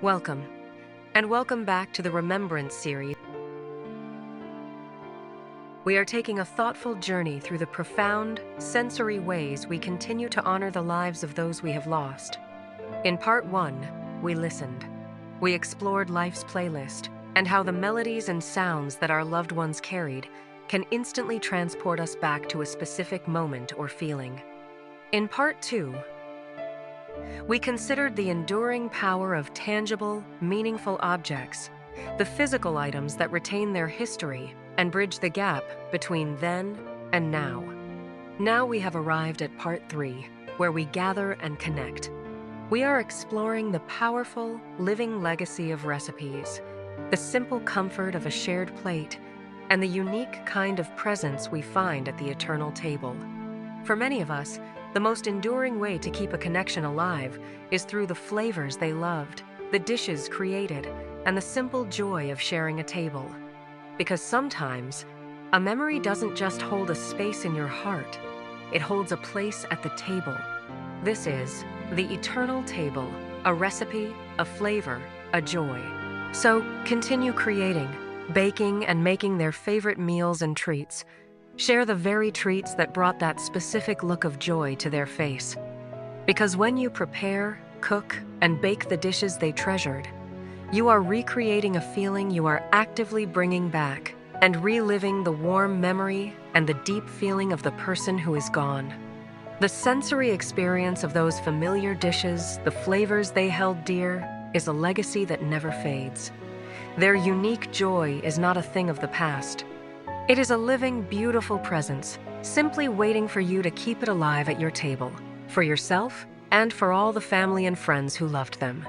Welcome, and welcome back to the Remembrance Series. We are taking a thoughtful journey through the profound, sensory ways we continue to honor the lives of those we have lost. In Part 1, we listened. We explored life's playlist and how the melodies and sounds that our loved ones carried can instantly transport us back to a specific moment or feeling. In Part 2, we considered the enduring power of tangible, meaningful objects, the physical items that retain their history and bridge the gap between then and now. Now we have arrived at Part 3, where we gather and connect. We are exploring the powerful, living legacy of recipes, the simple comfort of a shared plate, and the unique kind of presence we find at the eternal table. For many of us, the most enduring way to keep a connection alive is through the flavors they loved, the dishes created, and the simple joy of sharing a table. Because sometimes, a memory doesn't just hold a space in your heart, it holds a place at the table. This is the eternal table, a recipe, a flavor, a joy. So continue creating, baking, and making their favorite meals and treats. Share the very treats that brought that specific look of joy to their face. Because when you prepare, cook, and bake the dishes they treasured, you are recreating a feeling you are actively bringing back and reliving the warm memory and the deep feeling of the person who is gone. The sensory experience of those familiar dishes, the flavors they held dear, is a legacy that never fades. Their unique joy is not a thing of the past. It is a living, beautiful presence, simply waiting for you to keep it alive at your table, for yourself and for all the family and friends who loved them.